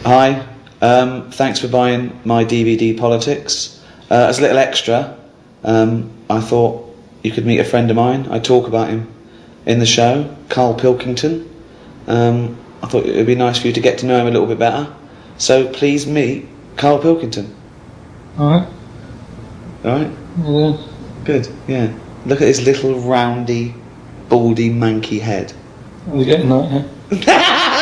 Hi, thanks for buying my DVD Politics. As a little extra, I thought you could meet a friend of mine. I talk about him in the show, Karl Pilkington. I thought it would be nice for you to get to know him a little bit better. So please meet Karl Pilkington. Alright. Alright? Yeah. Good, yeah. Look at his little roundy, baldy, manky head. Are you getting that, yeah?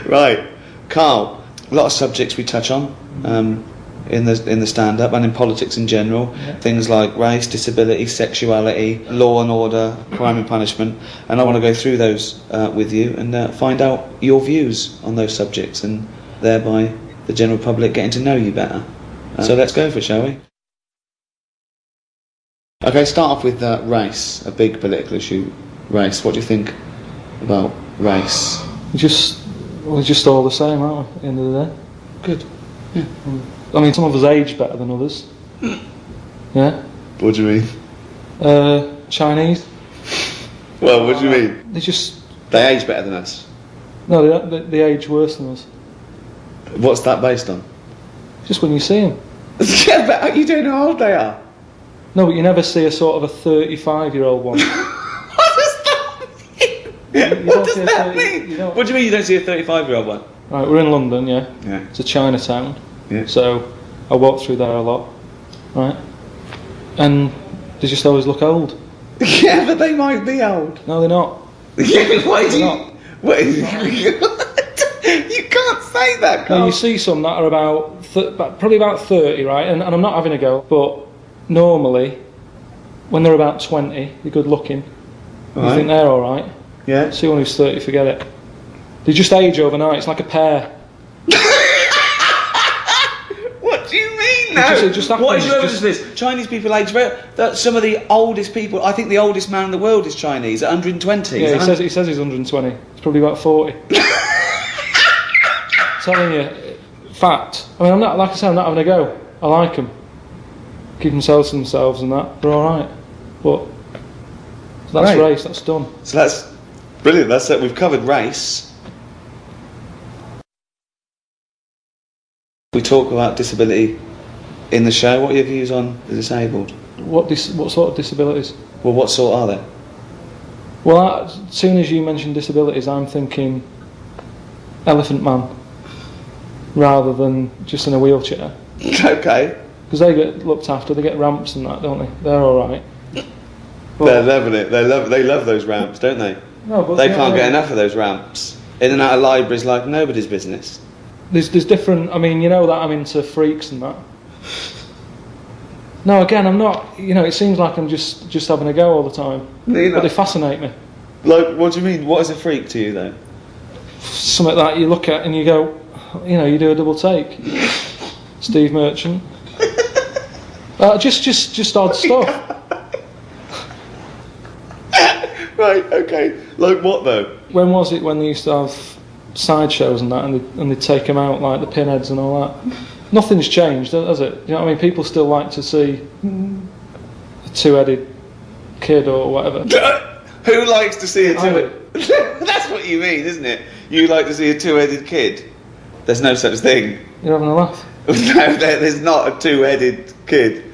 Right, Karl, a lot of subjects we touch on in the stand-up and in politics in general. Yeah. Things like race, disability, sexuality, law and order, crime and punishment. And I want to go through those with you and find out your views on those subjects and thereby the general public getting to know you better. So let's go for it, shall we? Okay, start off with race, a big political issue. Race, what do you think about race? We're just all the same, aren't we, at the end of the day? Good. Yeah. I mean, some of us age better than others. Yeah? What do you mean? Chinese. Well, what do you mean? They age better than us. No, they age worse than us. What's that based on? Just when you see them. Yeah, but you don't know how old they are. No, but you never see a sort of a 35-year-old one. What does that mean? What does that mean? What do you mean you don't see a 35-year-old one? Right, we're in London, yeah. Yeah. It's a Chinatown. Yeah. So I walk through there a lot, right? And they just always look old. Yeah, but they might be old. No, they're not. Yeah, why do you? Not. Wait, you can't say that, Carl. No, you see some that are probably about 30, right? And I'm not having a go, but normally, when they're about 20, they're good looking. Right. You think they're alright. Yeah. See one who's 30, forget it. They just age overnight, it's like a pear. What do you mean, now? It just happens. What is your evidence for this? Chinese people age very... Some of the oldest people... I think the oldest man in the world is Chinese, at 120. Yeah, he says he's 120. It's probably about 40. Telling you, fact. I mean, I'm not, like I say, I'm not having a go. I like them. Keep themselves to themselves and that. They're alright. But that's Right. race, that's done. So that's brilliant. That's it. We've covered race. We talk about disability in the show. What are your views on the disabled? What sort of disabilities? Well, what sort are they? Well, as soon as you mention disabilities, I'm thinking Elephant Man, rather than just in a wheelchair. Okay. Because they get looked after, they get ramps and that, don't they? They're alright. They're loving it. They love those ramps, don't they? No, but They can't get enough of those ramps. In and out of libraries like nobody's business. There's different. I mean, you know that I'm into freaks and that. No, again, I'm not. You know, it seems like I'm just having a go all the time. But they fascinate me. Like, what do you mean? What is a freak to you, though? Something that you look at and you go, you know, you do a double take. Steve Merchant. Just odd stuff. Right. Okay. Like what though? When was it when they used to have sideshows and that, and they'd take them out like the pinheads and all that? Nothing's changed, has it? You know what I mean? People still like to see a two-headed kid or whatever. Who likes to see a I two-headed? That's what you mean, isn't it? You like to see a two-headed kid? There's no such thing. You're having a laugh. No, there's not a two-headed kid.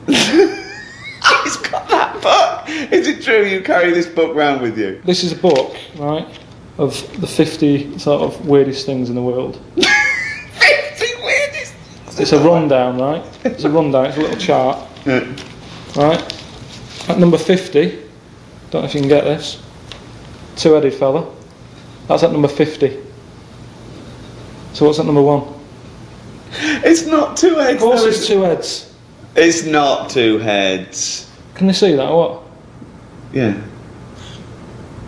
He's got that book. Is it true you carry this book round with you? This is a book, right, of the 50 sort of weirdest things in the world. 50 weirdest things? It's a rundown, right? It's a rundown, it's a little chart. Yeah. Right? At number 50, don't know if you can get this, two-headed fella. That's at number 50. So what's at number 1? It's not two heads. Of course it's two heads. It's not two heads. Can they see that or what? Yeah.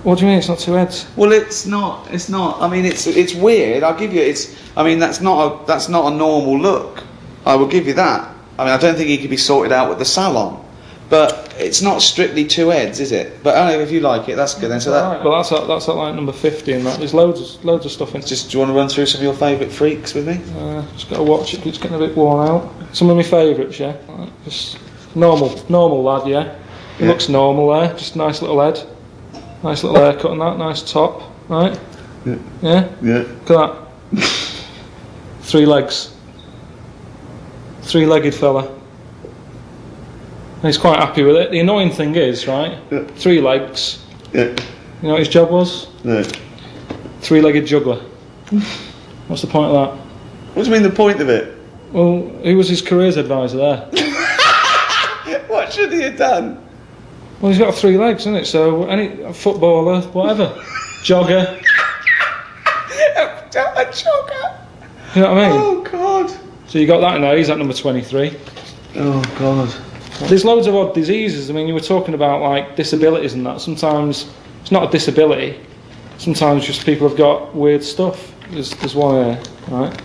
What do you mean it's not two heads? Well, it's not. It's not. I mean, it's weird. I'll give you. I mean, that's not a normal look. I will give you that. I mean, I don't think he could be sorted out with the salon, but it's not strictly two heads, is it? But I don't know if you like it. That's good. Then so that. Right. Well, that's at like number 50 and that. There's loads of stuff in. Do you want to run through some of your favourite freaks with me? Just got to watch it. It's getting a bit worn out. Some of my favourites, yeah. Just normal lad, yeah. He looks normal there. Just nice little head, nice little haircut and that. Nice top, right. Yeah? Yeah. Look at that. 3 legs. 3-legged fella. And he's quite happy with it. The annoying thing is, right? Yeah. 3 legs. Yeah. You know what his job was? No. 3-legged juggler. What's the point of that? What do you mean the point of it? Well, who was his careers advisor there? What should he have done? Well, he's got 3 legs, isn't it? So any footballer, whatever, jogger. A jogger. You know what I mean? Oh God. So you got that now. He's at number 23. Oh God. There's loads of odd diseases. I mean, you were talking about like disabilities and that. Sometimes it's not a disability. Sometimes just people have got weird stuff. There's one here, right?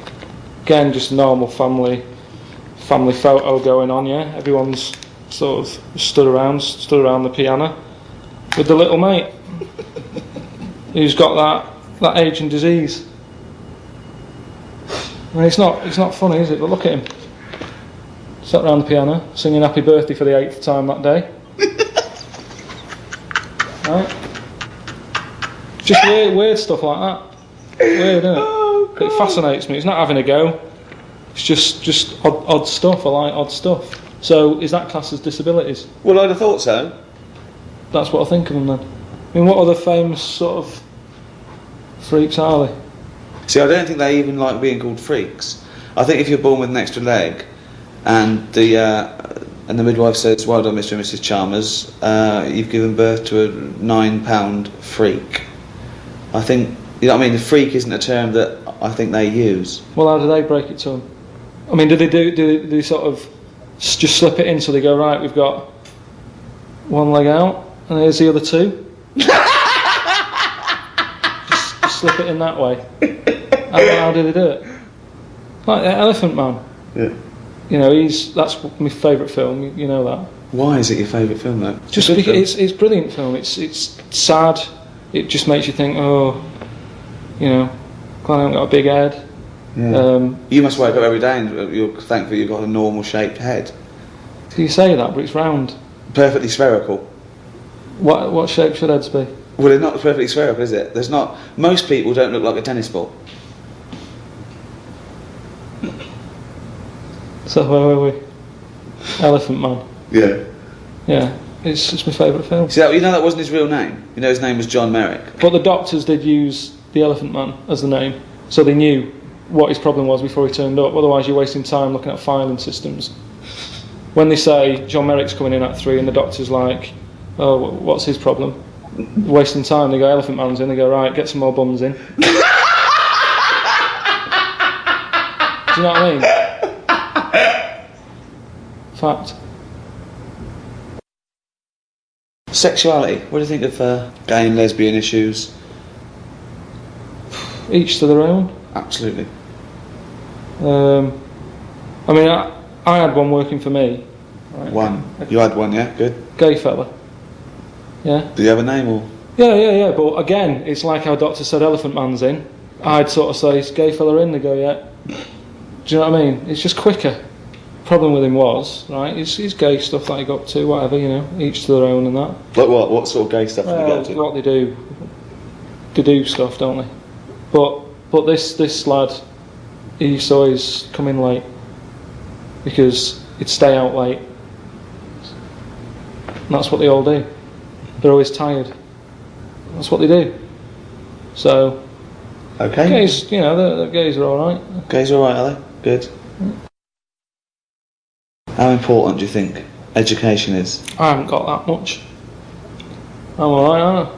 Again, just a normal family photo going on. Yeah, everyone's sort of stood around the piano with the little mate who's got that aging disease. I mean, it's not funny, is it? But look at him, sat around the piano singing "Happy Birthday" for the 8th time that day. Right? Just weird stuff like that. Weird, isn't it? Oh, It fascinates me. It's not having a go. It's just odd stuff. I like odd stuff. So is that classed as disabilities? Well, I'd have thought so. That's what I think of them then. I mean, what other famous sort of freaks are they? See, I don't think they even like being called freaks. I think if you're born with an extra leg, and the midwife says, "Well done, Mr. and Mrs. Chalmers, you've given birth to a £9 freak." I think, you know what I mean. The freak isn't a term that I think they use. Well, how do they break it to them? I mean, do they sort of just slip it in so they go, right, we've got one leg out and here's the other 2? just slip it in that way. How do they do it? Like Elephant Man. Yeah. You know, that's my favourite film. You know that. Why is it your favourite film, though? Just because it's a brilliant film. It's sad. It just makes you think, oh, you know, glad I haven't got a big head. Yeah. You must wake up every day and you're thankful you've got a normal shaped head. So you say that, but it's round. Perfectly spherical. What shape should heads be? Well, it's not perfectly spherical, is it? There's not. Most people don't look like a tennis ball. So where were we? Elephant Man. Yeah. Yeah, it's my favourite film. See, you know that wasn't his real name. You know his name was John Merrick. But the doctors did use the Elephant Man as the name, so they knew what his problem was before he turned up. Otherwise, you're wasting time looking at filing systems. When they say John Merrick's coming in at 3 and the doctor's like, oh, what's his problem? Wasting time. They go, Elephant Man's in. They go, right, get some more bums in. Do you know what I mean? Fact. Sexuality. What do you think of gay and lesbian issues? Each to their own. Absolutely. I mean, I had one working for me. Right? One. You had one, yeah? Good. Gay fella. Yeah. Do you have a name or? Yeah. But again, it's like our doctor said, Elephant Man's in. I'd sort of say, is gay fella in? They go, yeah. Do you know what I mean? It's just quicker. Problem with him was, right, his gay stuff that he got to, whatever, you know, each to their own and that. Like what? What sort of gay stuff did he get to? What they do. They do stuff, don't they? But this lad, he used to always come in late because he'd stay out late. And that's what they all do. They're always tired. That's what they do. So, Okay. gays, you know, the gays are alright. Gays are alright, are they? Good. How important do you think education is? I haven't got that much. I'm alright, aren't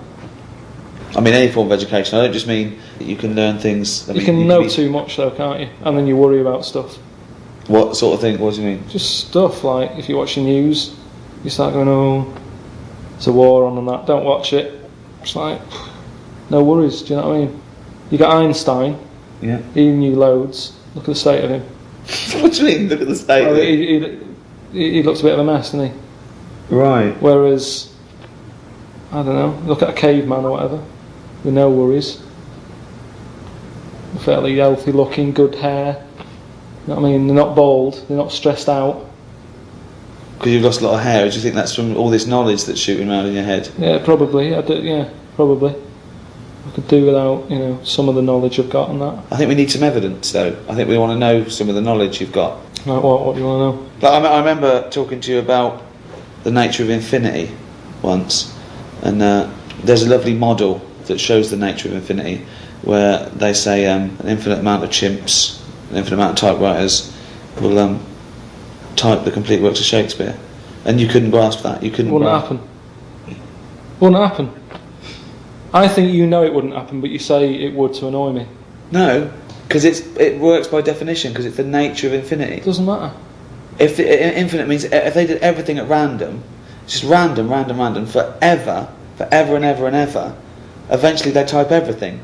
I mean, any form of education. I don't just mean that you can learn things. I? You can know too much though, can't you? And then you worry about stuff. What sort of thing? What do you mean? Just stuff like if you watch the news, you start going, oh, there's a war on and that. Don't watch it. It's like, no worries. Do you know what I mean? You got Einstein. Yeah. He knew loads. Look at the state of him. What do you mean? Look at the state. Well, of it. he looks a bit of a mess, doesn't he? Right. Whereas, I don't know. Look at a caveman or whatever, with no worries. Fairly healthy looking, good hair. You know what I mean? They're not bald. They're not stressed out. Because you've lost a lot of hair. Do you think that's from all this knowledge that's shooting around in your head? Yeah, probably. Yeah, probably. I could do without, some of the knowledge I've got and that. I think we need some evidence, though. I think we want to know some of the knowledge you've got. Like what? What do you want to know? Like, I remember talking to you about the nature of infinity once, and there's a lovely model that shows the nature of infinity, where they say an infinite amount of chimps, an infinite amount of typewriters will type the complete works of Shakespeare, and you couldn't grasp that. You couldn't. Wouldn't happen. Wouldn't happen. I think it wouldn't happen, but you say it would to annoy me. No, because it works by definition, because it's the nature of infinity. It doesn't matter. If infinite means if they did everything at random, just random, forever and ever and ever, eventually they type everything.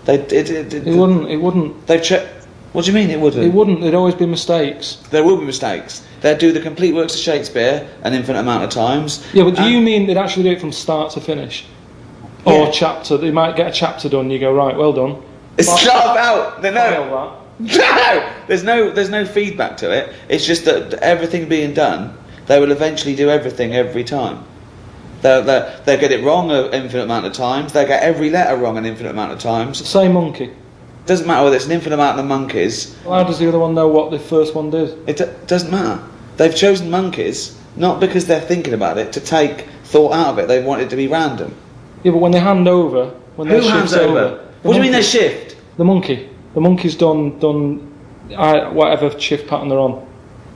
It wouldn't. They've checked. What do you mean it wouldn't? It wouldn't. There'd always be mistakes. There will be mistakes. They'd do the complete works of Shakespeare an infinite amount of times. Yeah, but do you mean they'd actually do it from start to finish? Yeah. Or chapter? They might get a chapter done. You go, right, well done. It's not about No, there's no feedback to it. It's just that everything being done, they will eventually do everything every time. They'll get it wrong an infinite amount of times. They'll get every letter wrong an infinite amount of times. Say monkey. Doesn't matter whether it's an infinite amount of monkeys. Well, how does the other one know what the first one did? It doesn't matter. They've chosen monkeys not because they're thinking about it to take thought out of it. They want it to be random. Yeah, but when they hand over, when Who hands over? What do you mean they shift? The monkey. The monkey's done whatever shift pattern they're on.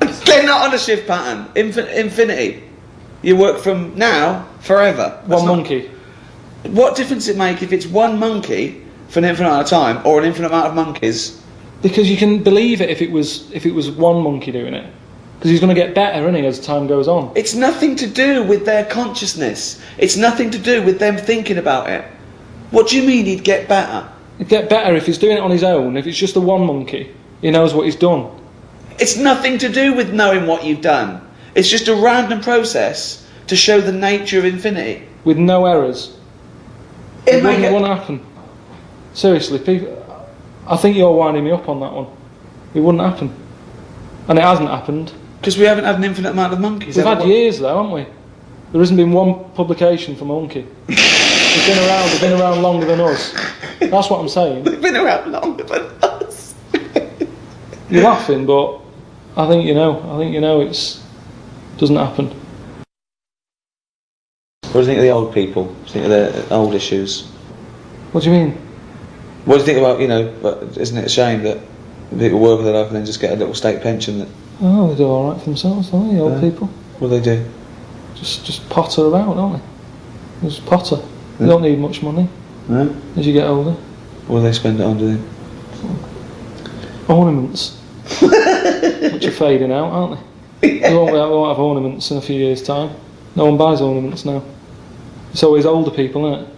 They're not on a shift pattern. Infinity. You work from now forever. One monkey. What difference does it make if it's one monkey for an infinite amount of time or an infinite amount of monkeys? Because you can believe it if it was one monkey doing it. Because he's going to get better, isn't he, as time goes on. It's nothing to do with their consciousness. It's nothing to do with them thinking about it. What do you mean he'd get better? He'd get better if he's doing it on his own. If it's just the one monkey, he knows what he's done. It's nothing to do with knowing what you've done. It's just a random process to show the nature of infinity. With no errors. It wouldn't happen. Seriously, people, I think you're winding me up on that one. It wouldn't happen. And it hasn't happened. Because we haven't had an infinite amount of monkeys. We've had years though, haven't we? There hasn't been one publication from a monkey. They've been around longer than us. That's what I'm saying. They've been around longer than us. You're laughing, but I think you know it doesn't happen. What do you think of the old people? What do you think of their old issues? What do you mean? What do you think about, but isn't it a shame that people work with their life and then just get a little state pension? Oh, they do alright for themselves, don't they, old people? What do they do? Just potter about, don't they? Just potter. They don't need much money as you get older. What do they spend it on, do they? Ornaments. Which are fading out, aren't they? We won't have ornaments in a few years' time. No one buys ornaments now. It's always older people, isn't it?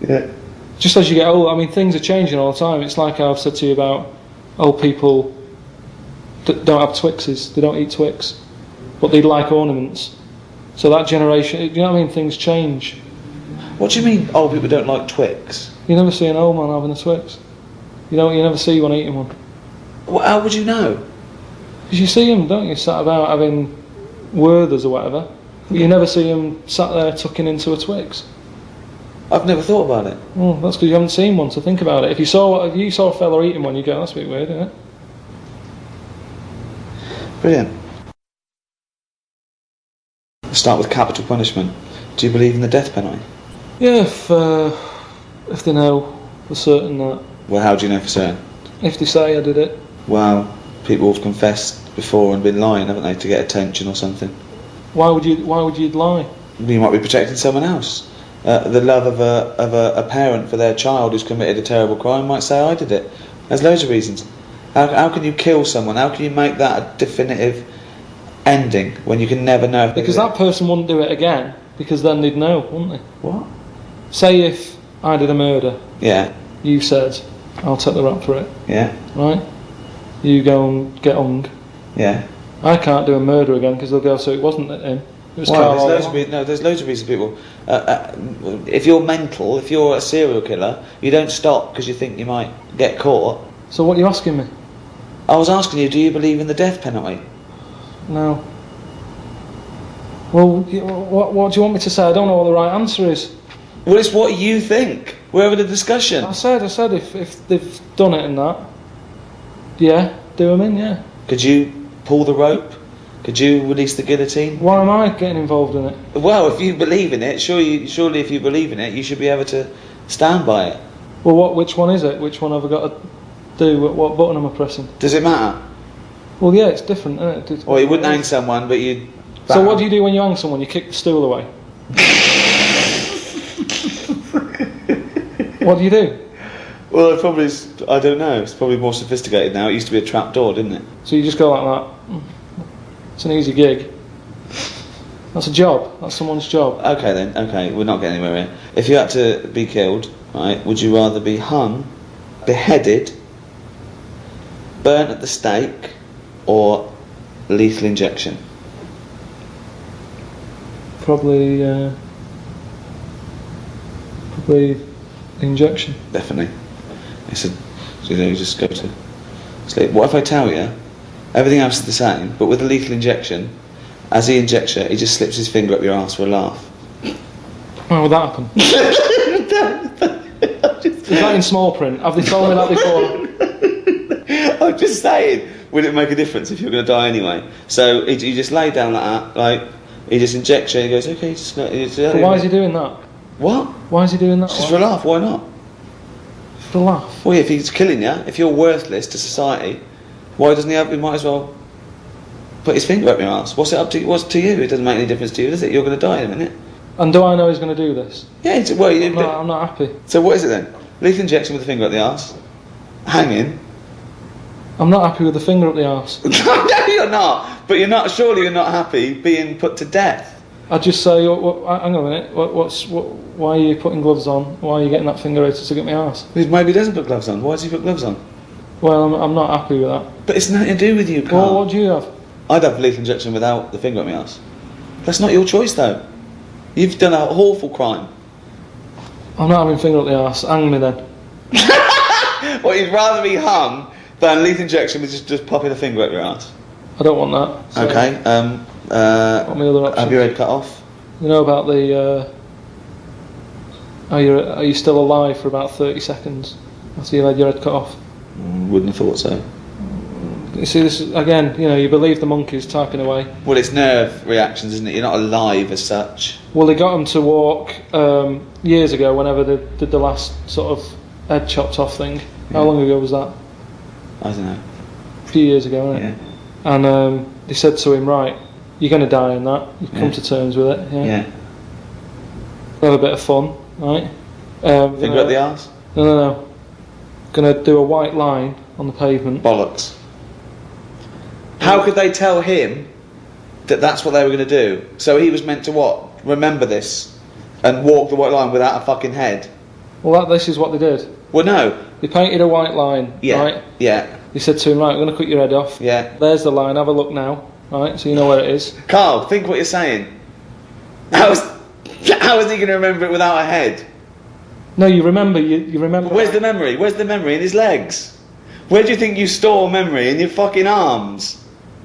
Yeah. Just as you get older, I mean, things are changing all the time. It's like I've said to you about old people that don't have Twixes. They don't eat Twix. But they like ornaments. So that generation, you know what I mean? Things change. What do you mean old people don't like Twix? You never see an old man having a Twix. You never see one eating one. Well, how would you know? Because you see them, don't you, sat about having Werthers or whatever. But you never see them sat there tucking into a Twix. I've never thought about it. Well, that's because you haven't seen one, so think about it. If you saw a fella eating one, you'd go, that's a bit weird, isn't it? Brilliant. Let's start with capital punishment. Do you believe in the death penalty? Yeah, if they know for certain that. Well, how do you know for certain? If they say I did it. Well, people have confessed before and been lying, haven't they, to get attention or something? Why would you lie? You might be protecting someone else. The love of a parent for their child who's committed a terrible crime might say, I did it. There's loads of reasons. How can you kill someone? How can you make that a definitive ending when you can never know? Because that person wouldn't do it again, because then they'd know, wouldn't they? What? Say if I did a murder. Yeah. You said, I'll take the rap for it. Yeah. Right? You go and get hung. Yeah. I can't do a murder again because they'll go, so it wasn't him. It was Well, Karl. there's loads of reasons people. If you're mental, if you're a serial killer, you don't stop because you think you might get caught. So what are you asking me? I was asking you, do you believe in the death penalty? No. Well, what do you want me to say? I don't know what the right answer is. Well, it's what you think. We're having a discussion. I said if they've done it and that, yeah, do them in, yeah. Could you pull the rope? Could you release the guillotine? Why am I getting involved in it? Well, if you believe in it, surely if you believe in it, you should be able to stand by it. Well, which one is it? Which one have I got to do? What button am I pressing? Does it matter? Well, yeah, it's different, isn't it? Well, you wouldn't hang someone, but you'd... So what do you do when you hang someone? You kick the stool away? What do you do? Well, it probably is, I don't know. It's probably more sophisticated now. It used to be a trap door, didn't it? So you just go like that. It's an easy gig. That's a job. That's someone's job. Okay then. Okay, we're not getting anywhere here. If you had to be killed, right, would you rather be hung, beheaded, burnt at the stake, or lethal injection? Probably injection. Definitely. It's a, you just go to sleep. What if I tell you everything else is the same, but with a lethal injection, as he injects you, he just slips his finger up your arse for a laugh? Why would that happen? Is that in small print? Have they told me that before? I'm just saying, would it make a difference if you're going to die anyway? So he just lay down like that, like he just injects you and he goes, okay, just not. But why is he doing that? What? Why is he doing that? Just for a laugh, why not? For a laugh? Well, if he's killing you, if you're worthless to society, why doesn't he might as well put his finger up your arse? What's it up to? What's to you? It doesn't make any difference to you, does it? You're going to die in a minute. And do I know he's going to do this? Yeah, I'm not happy. So what is it then? Lethal injection with a finger up the arse? Hanging? I'm not happy with the finger up the arse. No, you're not. But surely you're not happy being put to death. I'd just say, hang on a minute, why are you putting gloves on? Why are you getting that finger out to stick at my arse? Maybe he doesn't put gloves on. Why does he put gloves on? Well, I'm not happy with that. But it's nothing to do with you, Karl. Well, what do you have? I'd have lethal injection without the finger up my arse. That's not your choice, though. You've done an awful crime. I'm not having finger up the arse. Hang me then. Well, you'd rather be hung than lethal injection with just popping a finger up your arse. I don't want that. So Okay. what are my other options? Have your head cut off. You know about the... Are you still alive for about 30 seconds after you've had your head cut off? Wouldn't have thought so. You see, this is, again, you believe the monkeys typing away. Well, it's nerve reactions, isn't it? You're not alive as such. Well, they got them to walk years ago, whenever they did the last sort of head chopped off thing. Yeah. How long ago was that? I don't know. A few years ago, wasn't it? Yeah. And they said to him, right, you're going to die in that. You've come to terms with it. Yeah. Have a bit of fun, right? Finger up the arse? No. Going to do a white line on the pavement. Bollocks. How could they tell him that that's what they were going to do? So he was meant to what? Remember this and walk the white line without a fucking head? Well, this is what they did. Well, no. They painted a white line, right? Yeah. They said to him, right, we're going to cut your head off. Yeah. There's the line, have a look now, right? So you know where it is. Karl, think what you're saying. How is he going to remember it without a head? No, you remember. You remember. Where's the memory? Where's the memory in his legs? Where do you think you store memory? In your fucking arms?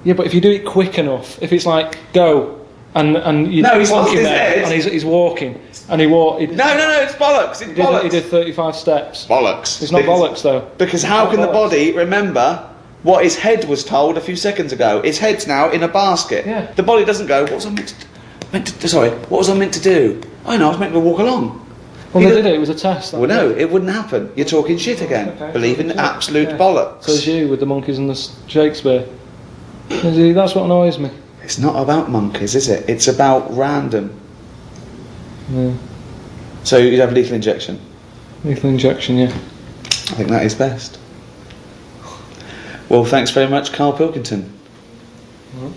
Yeah, but if you do it quick enough, if it's like go and you no, he's lost his there head. and he's walking and he walked. No, it's bollocks. It's bollocks. He did 35 steps. Bollocks. It's not bollocks though. Because how can the body remember what his head was told a few seconds ago? His head's now in a basket. Yeah. The body doesn't go. What was I meant to do? I know. I was meant to walk along. Well, they did it. It was a test. Well, no, it wouldn't happen. You're talking shit again. Okay. Believe in absolute bollocks. So is you with the monkeys and the Shakespeare. That's what annoys me. It's not about monkeys, is it? It's about random. Yeah. So you'd have lethal injection? Lethal injection, yeah. I think that is best. Well, thanks very much, Karl Pilkington. Well.